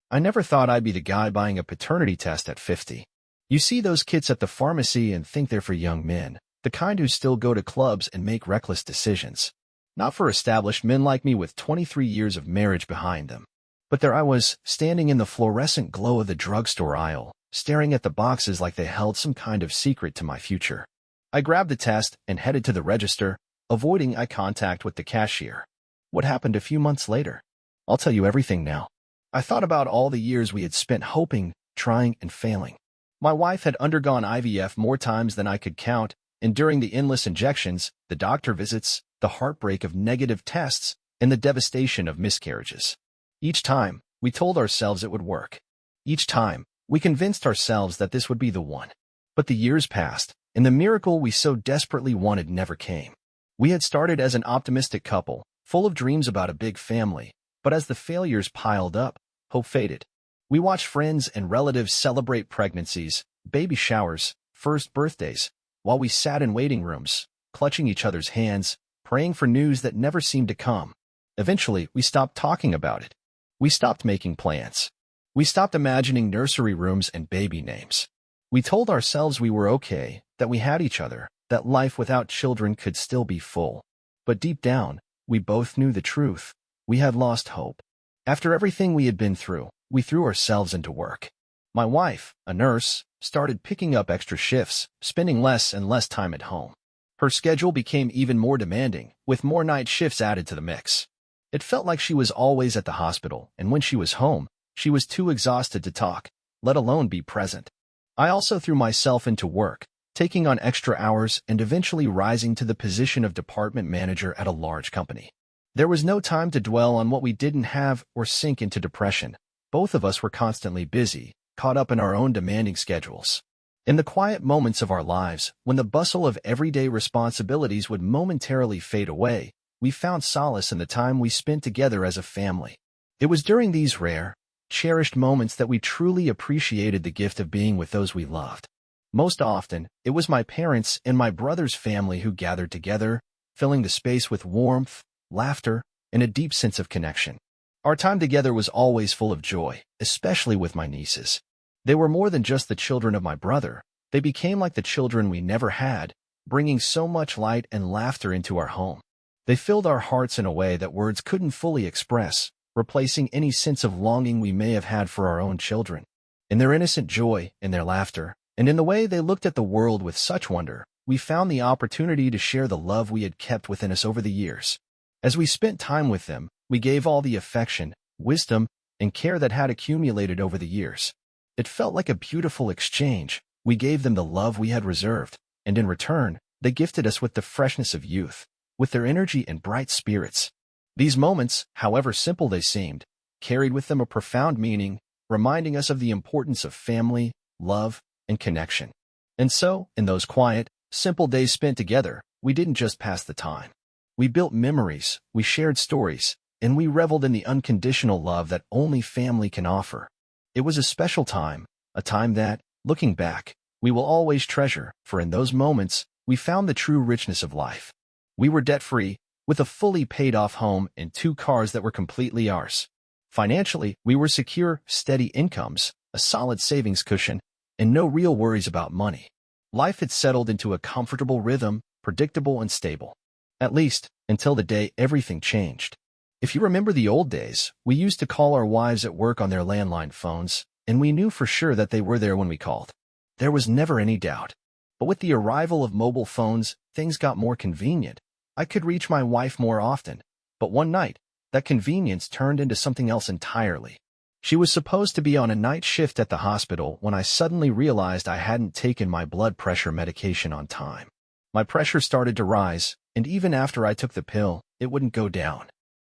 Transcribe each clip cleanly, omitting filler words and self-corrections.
I never thought I'd be the guy buying a paternity test at 50. You see those kits at the pharmacy and think they're for young men, the kind who still go to clubs and make reckless decisions. Not for established men like me with 23 years of marriage behind them. But there I was, standing in the fluorescent glow of the drugstore aisle, staring at the boxes like they held some kind of secret to my future. I grabbed the test and headed to the register, avoiding eye contact with the cashier. What happened a few months later? I'll tell you everything now. I thought about all the years we had spent hoping, trying, and failing. My wife had undergone IVF more times than I could count, and during the endless injections, the doctor visits, the heartbreak of negative tests, and the devastation of miscarriages. Each time, we told ourselves it would work. Each time, we convinced ourselves that this would be the one. But the years passed, and the miracle we so desperately wanted never came. We had started as an optimistic couple, full of dreams about a big family, but as the failures piled up, hope faded. We watched friends and relatives celebrate pregnancies, baby showers, first birthdays, while we sat in waiting rooms, clutching each other's hands, praying for news that never seemed to come. Eventually, we stopped talking about it. We stopped making plans. We stopped imagining nursery rooms and baby names. We told ourselves we were okay, that we had each other, that life without children could still be full. But deep down, we both knew the truth. We had lost hope. After everything we had been through, we threw ourselves into work. My wife, a nurse, started picking up extra shifts, spending less and less time at home. Her schedule became even more demanding, with more night shifts added to the mix. It felt like she was always at the hospital, and when she was home, she was too exhausted to talk, let alone be present. I also threw myself into work, taking on extra hours and eventually rising to the position of department manager at a large company. There was no time to dwell on what we didn't have or sink into depression. Both of us were constantly busy, caught up in our own demanding schedules. In the quiet moments of our lives, when the bustle of everyday responsibilities would momentarily fade away, we found solace in the time we spent together as a family. It was during these rare, cherished moments that we truly appreciated the gift of being with those we loved. Most often, it was my parents and my brother's family who gathered together, filling the space with warmth, laughter, and a deep sense of connection. Our time together was always full of joy, especially with my nieces. They were more than just the children of my brother. They became like the children we never had, bringing so much light and laughter into our home. They filled our hearts in a way that words couldn't fully express, replacing any sense of longing we may have had for our own children. In their innocent joy, in their laughter, and in the way they looked at the world with such wonder, we found the opportunity to share the love we had kept within us over the years. As we spent time with them, we gave all the affection, wisdom, and care that had accumulated over the years. It felt like a beautiful exchange. We gave them the love we had reserved, and in return, they gifted us with the freshness of youth, with their energy and bright spirits. These moments, however simple they seemed, carried with them a profound meaning, reminding us of the importance of family, love, and connection. And so, in those quiet, simple days spent together, we didn't just pass the time. We built memories, we shared stories, and we reveled in the unconditional love that only family can offer. It was a special time, a time that, looking back, we will always treasure, for in those moments, we found the true richness of life. We were debt-free, with a fully paid-off home and 2 cars that were completely ours. Financially, we were secure, steady incomes, a solid savings cushion, and no real worries about money. Life had settled into a comfortable rhythm, predictable and stable. At least, until the day everything changed. If you remember the old days, we used to call our wives at work on their landline phones, and we knew for sure that they were there when we called. There was never any doubt. But with the arrival of mobile phones, things got more convenient. I could reach my wife more often. But one night, that convenience turned into something else entirely. She was supposed to be on a night shift at the hospital when I suddenly realized I hadn't taken my blood pressure medication on time. My pressure started to rise, and even after I took the pill, it wouldn't go down.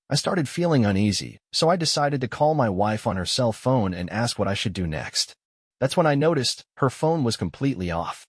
I started feeling uneasy, so I decided to call my wife on her cell phone and ask what I should do next. That's when I noticed her phone was completely off.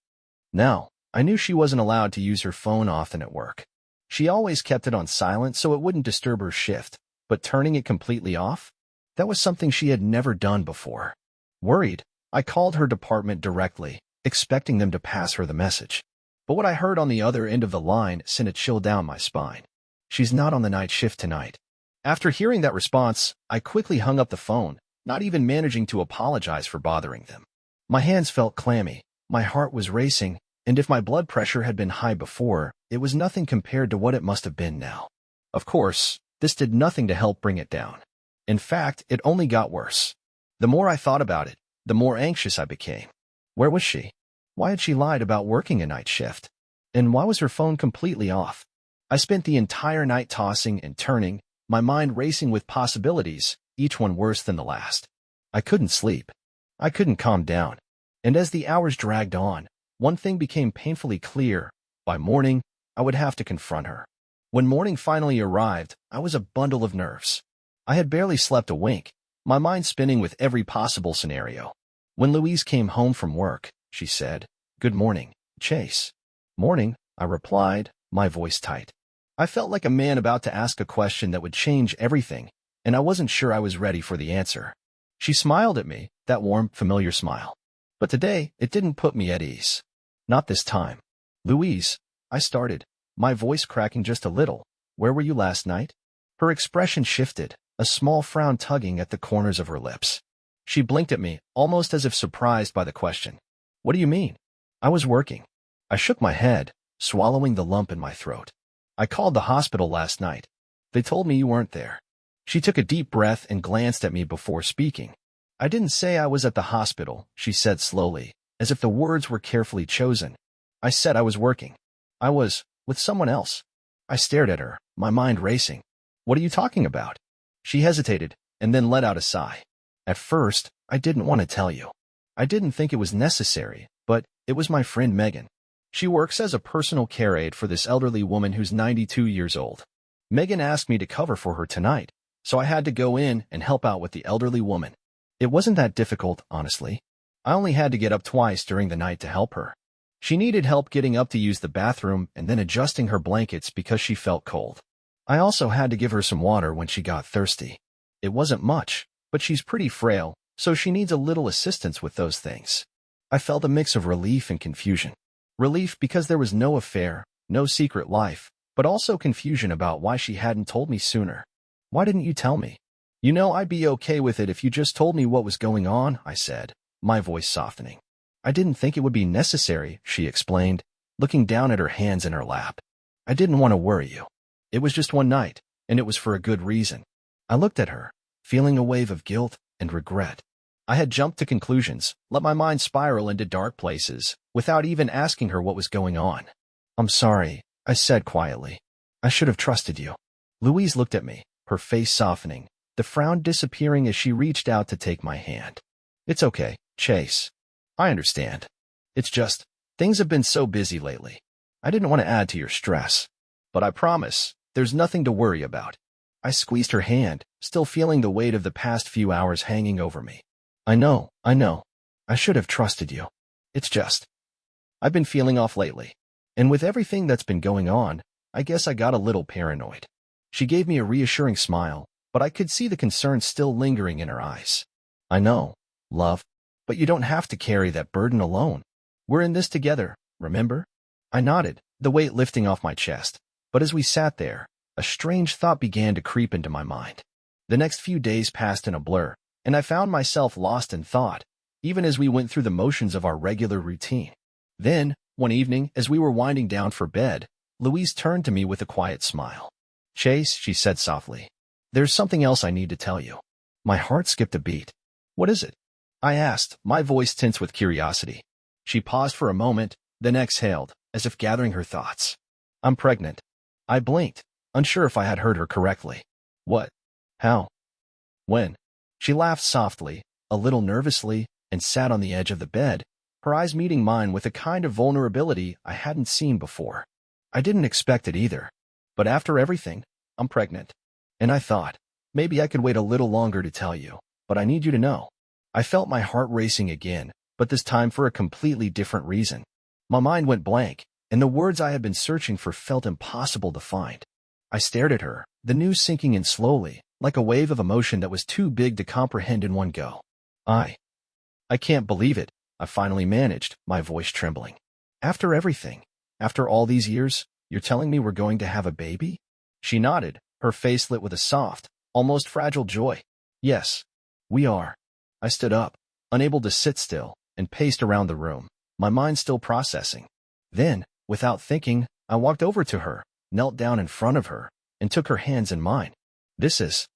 Now, I knew she wasn't allowed to use her phone often at work. She always kept it on silent so it wouldn't disturb her shift, but turning it completely off? That was something she had never done before. Worried, I called her department directly, expecting them to pass her the message. But what I heard on the other end of the line sent a chill down my spine. "She's not on the night shift tonight." After hearing that response, I quickly hung up the phone, not even managing to apologize for bothering them. My hands felt clammy, my heart was racing, and if my blood pressure had been high before, it was nothing compared to what it must have been now. Of course, this did nothing to help bring it down. In fact, it only got worse. The more I thought about it, the more anxious I became. Where was she? Why had she lied about working a night shift? And why was her phone completely off? I spent the entire night tossing and turning, my mind racing with possibilities, each one worse than the last. I couldn't sleep. I couldn't calm down. And as the hours dragged on, one thing became painfully clear. By morning, I would have to confront her. When morning finally arrived, I was a bundle of nerves. I had barely slept a wink, my mind spinning with every possible scenario. When Louise came home from work, she said, "Good morning, Chase." "Morning," I replied, my voice tight. I felt like a man about to ask a question that would change everything, and I wasn't sure I was ready for the answer. She smiled at me, that warm, familiar smile. But today, it didn't put me at ease. Not this time. "Louise," I started, my voice cracking just a little. "Where were you last night?" Her expression shifted, a small frown tugging at the corners of her lips. She blinked at me, almost as if surprised by the question. "What do you mean?" "I was working." I shook my head, swallowing the lump in my throat. "I called the hospital last night. They told me you weren't there." She took a deep breath and glanced at me before speaking. "I didn't say I was at the hospital," she said slowly, as if the words were carefully chosen. "I said I was working. I was with someone else." I stared at her, my mind racing. "What are you talking about?" She hesitated, and then let out a sigh. "At first, I didn't want to tell you. I didn't think it was necessary, but it was my friend Megan. She works as a personal care aide for this elderly woman who's 92 years old. Megan asked me to cover for her tonight, so I had to go in and help out with the elderly woman. It wasn't that difficult, honestly. I only had to get up twice during the night to help her. She needed help getting up to use the bathroom and then adjusting her blankets because she felt cold. I also had to give her some water when she got thirsty. It wasn't much, but she's pretty frail, so she needs a little assistance with those things." I felt a mix of relief and confusion. Relief because there was no affair, no secret life, but also confusion about why she hadn't told me sooner. "Why didn't you tell me?" "You know I'd be okay with it if you just told me what was going on," I said, my voice softening. "I didn't think it would be necessary," she explained, looking down at her hands in her lap. "I didn't want to worry you. It was just one night, and it was for a good reason." I looked at her, feeling a wave of guilt and regret. I had jumped to conclusions, let my mind spiral into dark places, without even asking her what was going on. "I'm sorry," I said quietly. "I should have trusted you." Louise looked at me, her face softening, the frown disappearing as she reached out to take my hand. "It's okay, Chase. I understand. It's just, things have been so busy lately. I didn't want to add to your stress. But I promise, there's nothing to worry about." I squeezed her hand, still feeling the weight of the past few hours hanging over me. I know. I should have trusted you. It's just, I've been feeling off lately. And with everything that's been going on, I guess I got a little paranoid." She gave me a reassuring smile, but I could see the concern still lingering in her eyes. "I know, love. But you don't have to carry that burden alone. We're in this together, remember?" I nodded, the weight lifting off my chest. But as we sat there, a strange thought began to creep into my mind. The next few days passed in a blur, and I found myself lost in thought, even as we went through the motions of our regular routine. Then, one evening, as we were winding down for bed, Louise turned to me with a quiet smile. "Chase," she said softly, "there's something else I need to tell you." My heart skipped a beat. "What is it?" I asked, my voice tense with curiosity. She paused for a moment, then exhaled, as if gathering her thoughts. "I'm pregnant." I blinked, unsure if I had heard her correctly. "What? How? When?" She laughed softly, a little nervously, and sat on the edge of the bed, her eyes meeting mine with a kind of vulnerability I hadn't seen before. I didn't expect it either. "But after everything, I'm pregnant. And I thought, maybe I could wait a little longer to tell you, but I need you to know." I felt my heart racing again, but this time for a completely different reason. My mind went blank, and the words I had been searching for felt impossible to find. I stared at her, the news sinking in slowly, like a wave of emotion that was too big to comprehend in one go. I can't believe it," I finally managed, my voice trembling. "After everything, after all these years, you're telling me we're going to have a baby?" She nodded, her face lit with a soft, almost fragile joy. "Yes. We are. I stood up, unable to sit still, and paced around the room, my mind still processing. Then, without thinking, I walked over to her, knelt down in front of her, and took her hands in mine. This is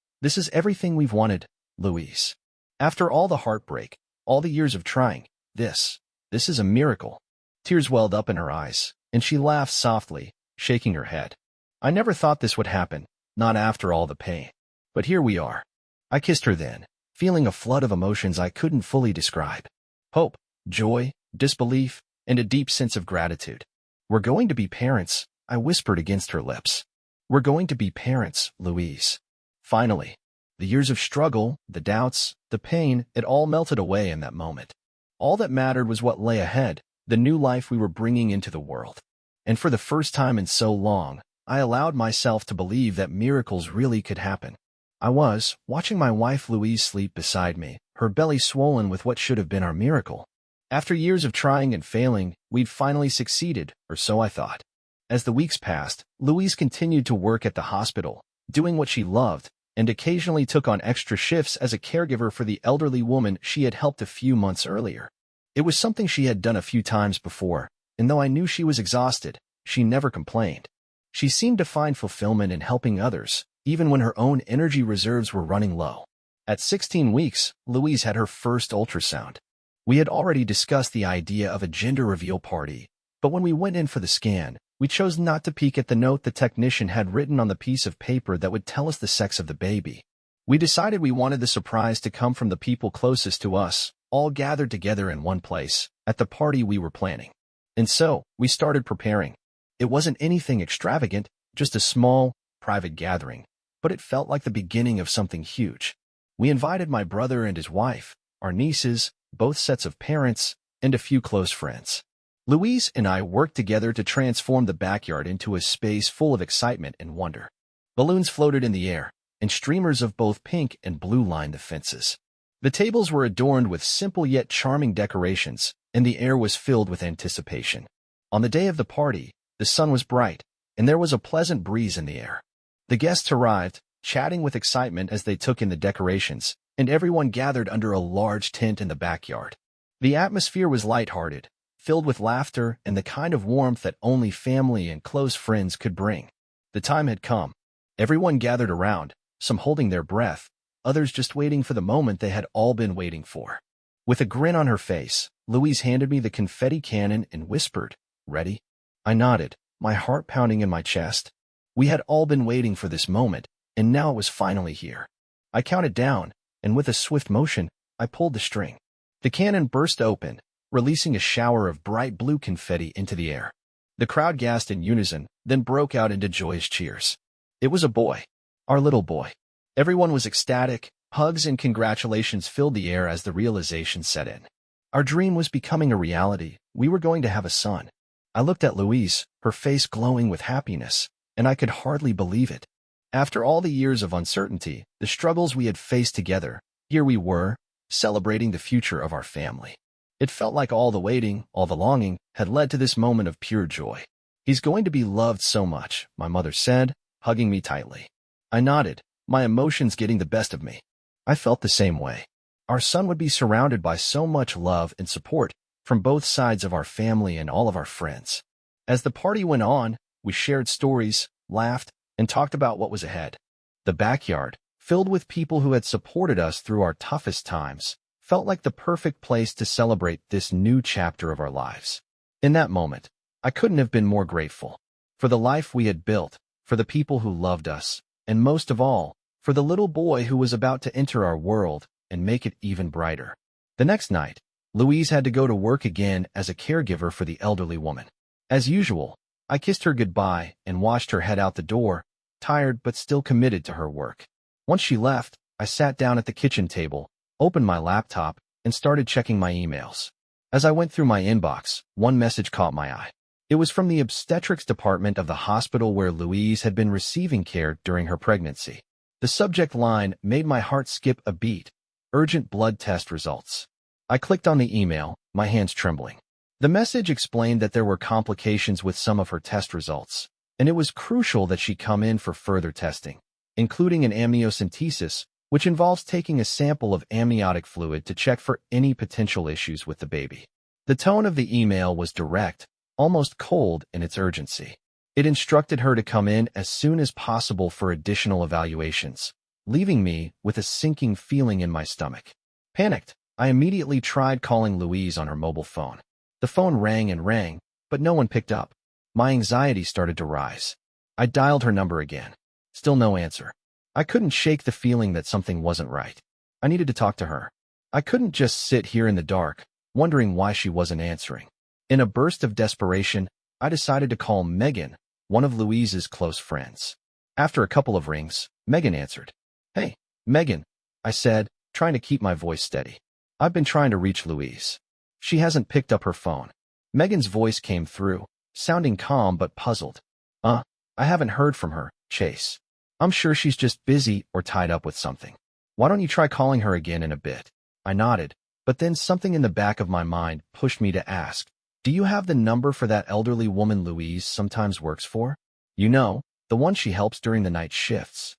everything we've wanted, Louise. After all the heartbreak, all the years of trying, this is a miracle. Tears welled up in her eyes, and she laughed softly, shaking her head. I never thought this would happen, not after all the pain. But here we are. I kissed her then, feeling a flood of emotions I couldn't fully describe. Hope, joy, disbelief, and a deep sense of gratitude. We're going to be parents, I whispered against her lips. We're going to be parents, Louise. Finally, the years of struggle, the doubts, the pain, it all melted away in that moment. All that mattered was what lay ahead, the new life we were bringing into the world. And for the first time in so long, I allowed myself to believe that miracles really could happen. I was watching my wife Louise sleep beside me, her belly swollen with what should have been our miracle. After years of trying and failing, we'd finally succeeded, or so I thought. As the weeks passed, Louise continued to work at the hospital, doing what she loved, and occasionally took on extra shifts as a caregiver for the elderly woman she had helped a few months earlier. It was something she had done a few times before, and though I knew she was exhausted, she never complained. She seemed to find fulfillment in helping others, even when her own energy reserves were running low. At 16 weeks, Louise had her first ultrasound. We had already discussed the idea of a gender reveal party, but when we went in for the scan, we chose not to peek at the note the technician had written on the piece of paper that would tell us the sex of the baby. We decided we wanted the surprise to come from the people closest to us, all gathered together in one place, at the party we were planning. And so, we started preparing. It wasn't anything extravagant, just a small, private gathering, but it felt like the beginning of something huge. We invited my brother and his wife, our nieces, both sets of parents, and a few close friends. Louise and I worked together to transform the backyard into a space full of excitement and wonder. Balloons floated in the air, and streamers of both pink and blue lined the fences. The tables were adorned with simple yet charming decorations, and the air was filled with anticipation. On the day of the party, the sun was bright, and there was a pleasant breeze in the air. The guests arrived, chatting with excitement as they took in the decorations, and everyone gathered under a large tent in the backyard. The atmosphere was lighthearted, filled with laughter and the kind of warmth that only family and close friends could bring. The time had come. Everyone gathered around, some holding their breath, others just waiting for the moment they had all been waiting for. With a grin on her face, Louise handed me the confetti cannon and whispered, "Ready?" I nodded, my heart pounding in my chest. We had all been waiting for this moment, and now it was finally here. I counted down, and with a swift motion, I pulled the string. The cannon burst open, releasing a shower of bright blue confetti into the air. The crowd gasped in unison, then broke out into joyous cheers. It was a boy. Our little boy. Everyone was ecstatic. Hugs and congratulations filled the air as the realization set in. Our dream was becoming a reality. We were going to have a son. I looked at Louise, her face glowing with happiness, and I could hardly believe it. After all the years of uncertainty, the struggles we had faced together, here we were, celebrating the future of our family. It felt like all the waiting, all the longing, had led to this moment of pure joy. He's going to be loved so much, my mother said, hugging me tightly. I nodded, my emotions getting the best of me. I felt the same way. Our son would be surrounded by so much love and support from both sides of our family and all of our friends. As the party went on, we shared stories, laughed, and talked about what was ahead. The backyard, filled with people who had supported us through our toughest times, felt like the perfect place to celebrate this new chapter of our lives. In that moment, I couldn't have been more grateful for the life we had built, for the people who loved us, and most of all, for the little boy who was about to enter our world and make it even brighter. The next night, Louise had to go to work again as a caregiver for the elderly woman. As usual, I kissed her goodbye and watched her head out the door, tired but still committed to her work. Once she left, I sat down at the kitchen table, opened my laptop, and started checking my emails. As I went through my inbox, one message caught my eye. It was from the obstetrics department of the hospital where Louise had been receiving care during her pregnancy. The subject line made my heart skip a beat. Urgent blood test results. I clicked on the email, my hands trembling. The message explained that there were complications with some of her test results, and it was crucial that she come in for further testing, including an amniocentesis, which involves taking a sample of amniotic fluid to check for any potential issues with the baby. The tone of the email was direct, almost cold in its urgency. It instructed her to come in as soon as possible for additional evaluations, leaving me with a sinking feeling in my stomach. Panicked, I immediately tried calling Louise on her mobile phone. The phone rang and rang, but no one picked up. My anxiety started to rise. I dialed her number again. Still no answer. I couldn't shake the feeling that something wasn't right. I needed to talk to her. I couldn't just sit here in the dark, wondering why she wasn't answering. In a burst of desperation, I decided to call Megan, one of Louise's close friends. After a couple of rings, Megan answered. "Hey, Megan," I said, trying to keep my voice steady. "I've been trying to reach Louise. She hasn't picked up her phone." Megan's voice came through, sounding calm but puzzled. I haven't heard from her, Chase. I'm sure she's just busy or tied up with something. Why don't you try calling her again in a bit?" I nodded, but then something in the back of my mind pushed me to ask, "Do you have the number for that elderly woman Louise sometimes works for? You know, the one she helps during the night shifts."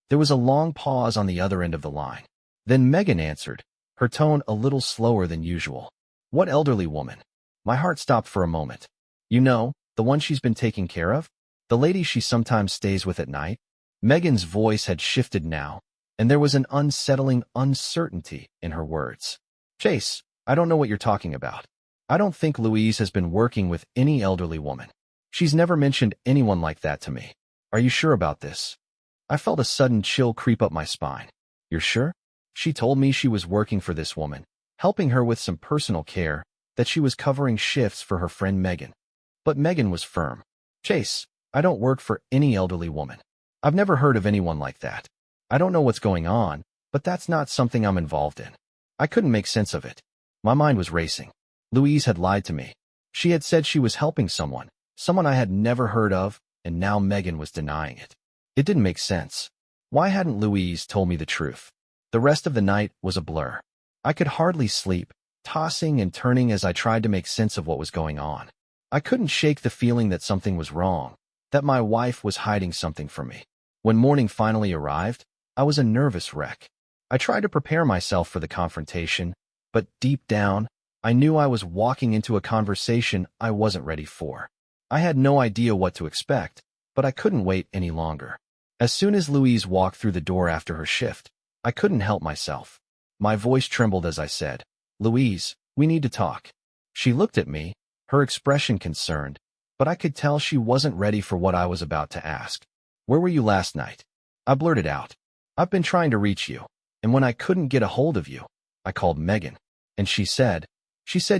There was a long pause on the other end of the line. Then Megan answered, her tone a little slower than usual. "What elderly woman?" My heart stopped for a moment. "You know, the one she's been taking care of? The lady she sometimes stays with at night?" Megan's voice had shifted now, and there was an unsettling uncertainty in her words. "Chase, I don't know what you're talking about. I don't think Louise has been working with any elderly woman. She's never mentioned anyone like that to me. Are you sure about this?" I felt a sudden chill creep up my spine. "You're sure? She told me she was working for this woman, helping her with some personal care, that she was covering shifts for her friend Megan." But Megan was firm. "Chase, I don't work for any elderly woman. I've never heard of anyone like that. I don't know what's going on, but that's not something I'm involved in." I couldn't make sense of it. My mind was racing. Louise had lied to me. She had said she was helping someone I had never heard of, and now Megan was denying it. It didn't make sense. Why hadn't Louise told me the truth? The rest of the night was a blur. I could hardly sleep, tossing and turning as I tried to make sense of what was going on. I couldn't shake the feeling that something was wrong, that my wife was hiding something from me. When morning finally arrived, I was a nervous wreck. I tried to prepare myself for the confrontation, but deep down, I knew I was walking into a conversation I wasn't ready for. I had no idea what to expect, but I couldn't wait any longer. As soon as Louise walked through the door after her shift, I couldn't help myself. My voice trembled as I said, "Louise, we need to talk." She looked at me, her expression concerned, but I could tell she wasn't ready for what I was about to ask. "Where were you last night?" I blurted out. "I've been trying to reach you, and when I couldn't get a hold of you, I called Megan, and she said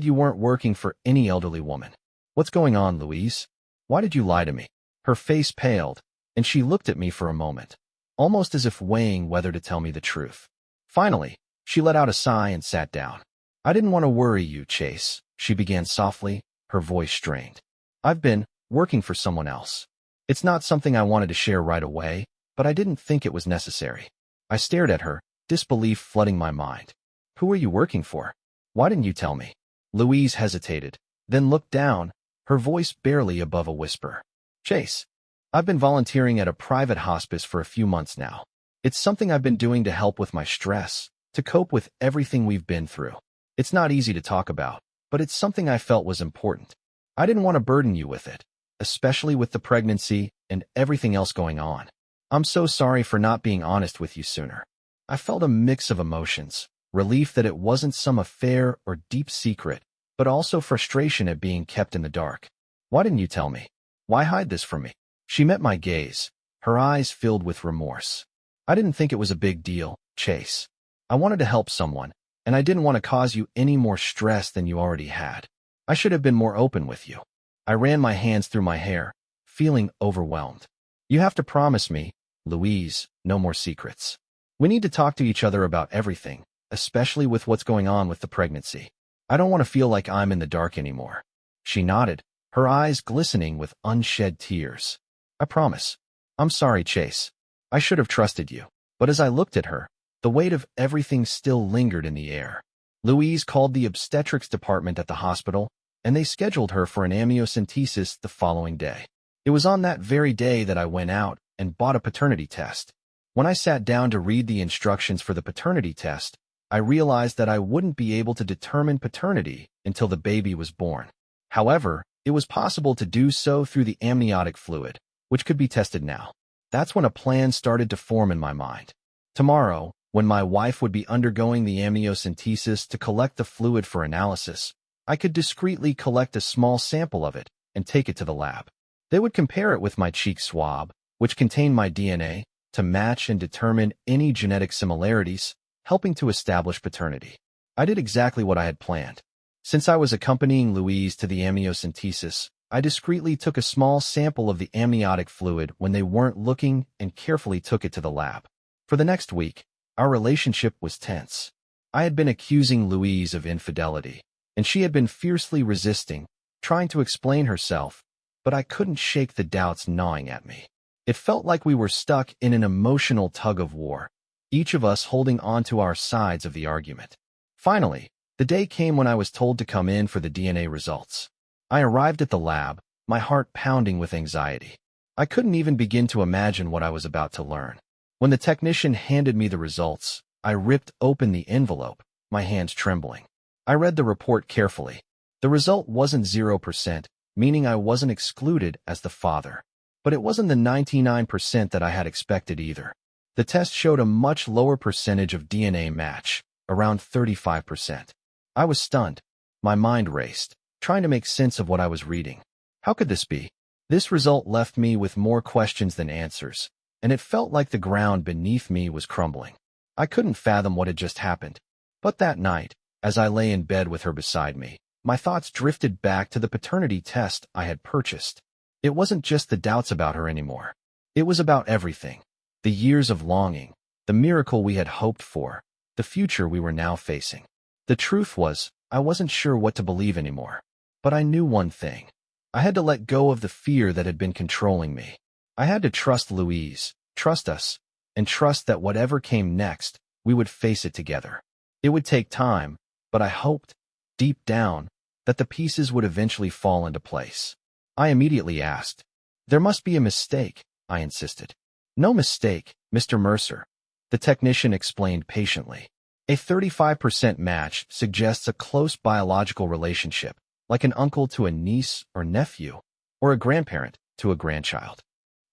you weren't working for any elderly woman. What's going on, Louise? Why did you lie to me?" Her face paled, and she looked at me for a moment, almost as if weighing whether to tell me the truth. Finally, she let out a sigh and sat down. "I didn't want to worry you, Chase," she began softly, her voice strained. "I've been working for someone else. It's not something I wanted to share right away, but I didn't think it was necessary." I stared at her, disbelief flooding my mind. "Who are you working for? Why didn't you tell me?" Louise hesitated, then looked down, her voice barely above a whisper. "Chase, I've been volunteering at a private hospice for a few months now. It's something I've been doing to help with my stress, to cope with everything we've been through. It's not easy to talk about, but it's something I felt was important. I didn't want to burden you with it, especially with the pregnancy and everything else going on. I'm so sorry for not being honest with you sooner." I felt a mix of emotions, relief that it wasn't some affair or deep secret, but also frustration at being kept in the dark. "Why didn't you tell me? Why hide this from me?" She met my gaze, her eyes filled with remorse. "I didn't think it was a big deal, Chase. I wanted to help someone, and I didn't want to cause you any more stress than you already had. I should have been more open with you." I ran my hands through my hair, feeling overwhelmed. "You have to promise me, Louise, no more secrets. We need to talk to each other about everything, especially with what's going on with the pregnancy. I don't want to feel like I'm in the dark anymore." She nodded, her eyes glistening with unshed tears. "I promise. I'm sorry, Chase. I should have trusted you." But as I looked at her, the weight of everything still lingered in the air. Louise called the obstetrics department at the hospital, and they scheduled her for an amniocentesis the following day. It was on that very day that I went out and bought a paternity test. When I sat down to read the instructions for the paternity test, I realized that I wouldn't be able to determine paternity until the baby was born. However, it was possible to do so through the amniotic fluid, which could be tested now. That's when a plan started to form in my mind. Tomorrow, when my wife would be undergoing the amniocentesis to collect the fluid for analysis, I could discreetly collect a small sample of it and take it to the lab. They would compare it with my cheek swab, which contained my DNA, to match and determine any genetic similarities, helping to establish paternity. I did exactly what I had planned. Since I was accompanying Louise to the amniocentesis, I discreetly took a small sample of the amniotic fluid when they weren't looking and carefully took it to the lab. For the next week, our relationship was tense. I had been accusing Louise of infidelity, and she had been fiercely resisting, trying to explain herself, but I couldn't shake the doubts gnawing at me. It felt like we were stuck in an emotional tug-of-war, each of us holding on to our sides of the argument. Finally, the day came when I was told to come in for the DNA results. I arrived at the lab, my heart pounding with anxiety. I couldn't even begin to imagine what I was about to learn. When the technician handed me the results, I ripped open the envelope, my hands trembling. I read the report carefully. The result wasn't 0%, meaning I wasn't excluded as the father. But it wasn't the 99% that I had expected either. The test showed a much lower percentage of DNA match, around 35%. I was stunned. My mind raced, trying to make sense of what I was reading. How could this be? This result left me with more questions than answers, and it felt like the ground beneath me was crumbling. I couldn't fathom what had just happened. But that night, as I lay in bed with her beside me, my thoughts drifted back to the paternity test I had purchased. It wasn't just the doubts about her anymore. It was about everything. The years of longing, the miracle we had hoped for, the future we were now facing. The truth was, I wasn't sure what to believe anymore. But I knew one thing. I had to let go of the fear that had been controlling me. I had to trust Louise, trust us, and trust that whatever came next, we would face it together. It would take time, but I hoped, deep down, that the pieces would eventually fall into place. I immediately asked. There must be a mistake, I insisted. No mistake, Mr. Mercer. The technician explained patiently. A 35% match suggests a close biological relationship, like an uncle to a niece or nephew, or a grandparent to a grandchild.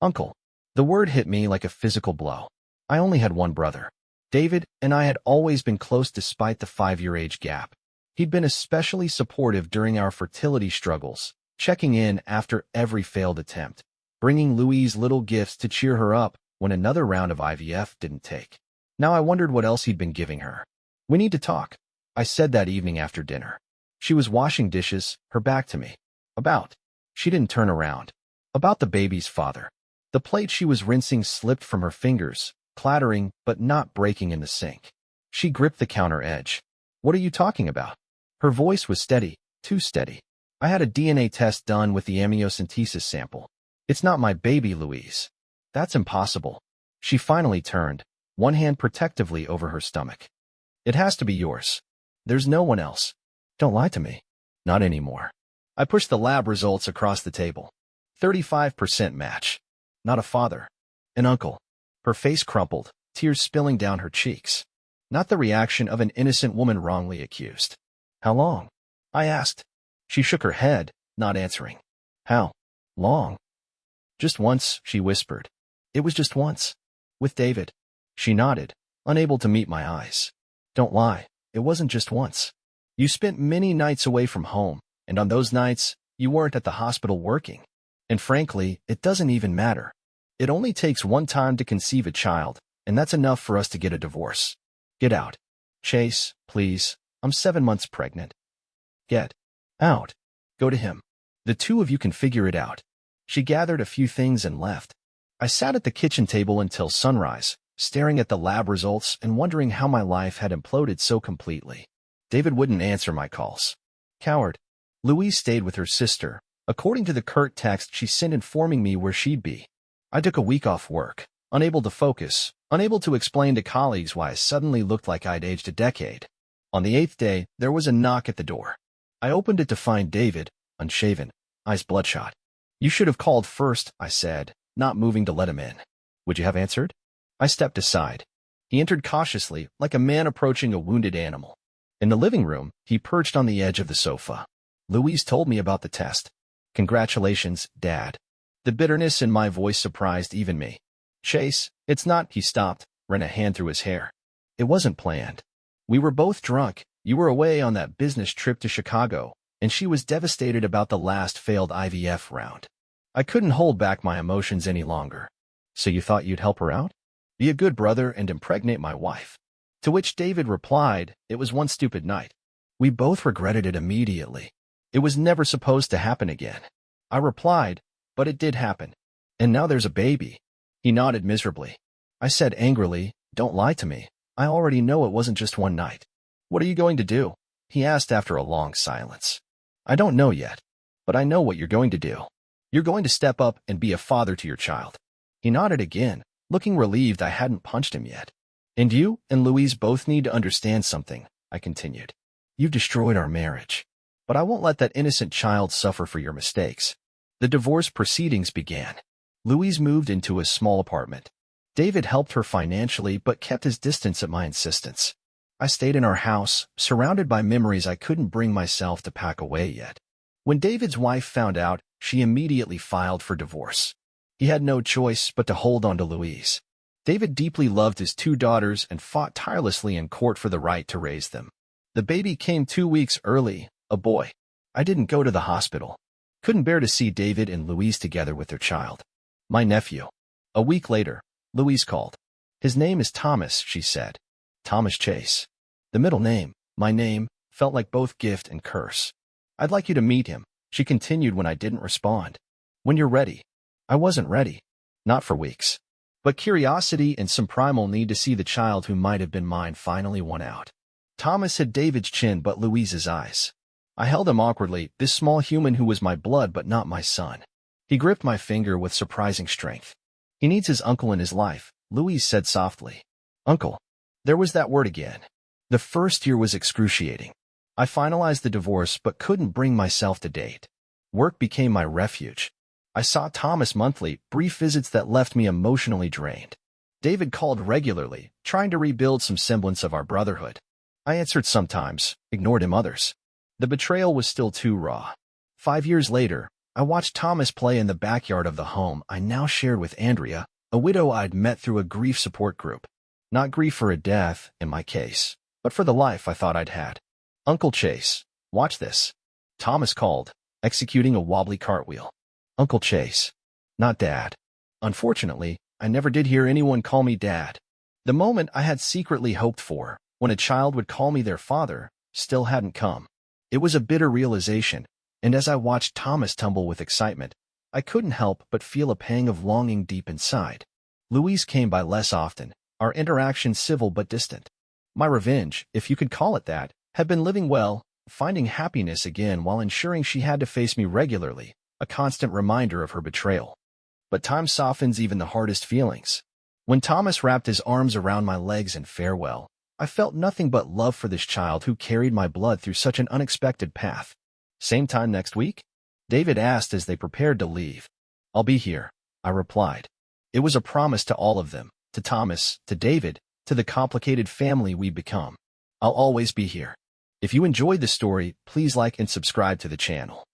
Uncle. The word hit me like a physical blow. I only had one brother. David and I had always been close despite the 5-year age gap. He'd been especially supportive during our fertility struggles, checking in after every failed attempt, bringing Louise little gifts to cheer her up when another round of IVF didn't take. Now I wondered what else he'd been giving her. We need to talk, I said that evening after dinner. She was washing dishes, her back to me. About. She didn't turn around. About the baby's father. The plate she was rinsing slipped from her fingers, clattering but not breaking in the sink. She gripped the counter edge. What are you talking about? Her voice was steady, too steady. I had a DNA test done with the amniocentesis sample. It's not my baby, Louise. That's impossible. She finally turned, one hand protectively over her stomach. It has to be yours. There's no one else. Don't lie to me. Not anymore. I pushed the lab results across the table. 35% match. Not a father. An uncle. Her face crumpled, tears spilling down her cheeks. Not the reaction of an innocent woman wrongly accused. How long? I asked. She shook her head, not answering. How long? Just once, she whispered. It was just once. With David. She nodded, unable to meet my eyes. Don't lie, it wasn't just once. You spent many nights away from home, and on those nights, you weren't at the hospital working. And frankly, it doesn't even matter. It only takes one time to conceive a child, and that's enough for us to get a divorce. Get out. Chase, please, I'm 7 months pregnant. Get out. Go to him. The two of you can figure it out. She gathered a few things and left. I sat at the kitchen table until sunrise, staring at the lab results and wondering how my life had imploded so completely. David wouldn't answer my calls. Coward. Louise stayed with her sister, according to the curt text she sent informing me where she'd be. I took a week off work, unable to focus, unable to explain to colleagues why I suddenly looked like I'd aged a decade. On the 8th day, there was a knock at the door. I opened it to find David, unshaven, eyes bloodshot. You should have called first, I said, not moving to let him in. Would you have answered? I stepped aside. He entered cautiously, like a man approaching a wounded animal. In the living room, he perched on the edge of the sofa. Louise told me about the test. Congratulations, Dad. The bitterness in my voice surprised even me. Chase, it's not, he stopped, ran a hand through his hair. It wasn't planned. We were both drunk. You were away on that business trip to Chicago, and she was devastated about the last failed IVF round. I couldn't hold back my emotions any longer. So you thought you'd help her out? Be a good brother and impregnate my wife. To which David replied, it was one stupid night. We both regretted it immediately. It was never supposed to happen again. I replied, but it did happen. And now there's a baby. He nodded miserably. I said angrily, don't lie to me. I already know it wasn't just one night. What are you going to do? He asked after a long silence. I don't know yet, but I know what you're going to do. You're going to step up and be a father to your child. He nodded again, looking relieved I hadn't punched him yet. And you and Louise both need to understand something, I continued. You've destroyed our marriage. But I won't let that innocent child suffer for your mistakes. The divorce proceedings began. Louise moved into a small apartment. David helped her financially but kept his distance at my insistence. I stayed in our house, surrounded by memories I couldn't bring myself to pack away yet. When David's wife found out, she immediately filed for divorce. He had no choice but to hold on to Louise. David deeply loved his 2 daughters and fought tirelessly in court for the right to raise them. The baby came 2 weeks early, a boy. I didn't go to the hospital. Couldn't bear to see David and Louise together with their child. My nephew. A week later, Louise called. His name is Thomas, she said. Thomas Chase. The middle name, my name, felt like both gift and curse. I'd like you to meet him, she continued when I didn't respond. When you're ready. I wasn't ready. Not for weeks. But curiosity and some primal need to see the child who might have been mine finally won out. Thomas had David's chin but Louise's eyes. I held him awkwardly, this small human who was my blood but not my son. He gripped my finger with surprising strength. He needs his uncle in his life, Louise said softly. Uncle. There was that word again. The first year was excruciating. I finalized the divorce but couldn't bring myself to date. Work became my refuge. I saw Thomas monthly, brief visits that left me emotionally drained. David called regularly, trying to rebuild some semblance of our brotherhood. I answered sometimes, ignored him others. The betrayal was still too raw. 5 years later, I watched Thomas play in the backyard of the home I now shared with Andrea, a widow I'd met through a grief support group. Not grief for a death, in my case, but for the life I thought I'd had. Uncle Chase, watch this. Thomas called, executing a wobbly cartwheel. Uncle Chase. Not Dad. Unfortunately, I never did hear anyone call me Dad. The moment I had secretly hoped for, when a child would call me their father, still hadn't come. It was a bitter realization, and as I watched Thomas tumble with excitement, I couldn't help but feel a pang of longing deep inside. Louise came by less often, our interaction civil but distant. My revenge, if you could call it that, had been living well, finding happiness again while ensuring she had to face me regularly, a constant reminder of her betrayal. But time softens even the hardest feelings. When Thomas wrapped his arms around my legs in farewell, I felt nothing but love for this child who carried my blood through such an unexpected path. Same time next week? David asked as they prepared to leave. I'll be here, I replied. It was a promise to all of them, to Thomas, to David, to the complicated family we've become. I'll always be here. If you enjoyed the story, please like and subscribe to the channel.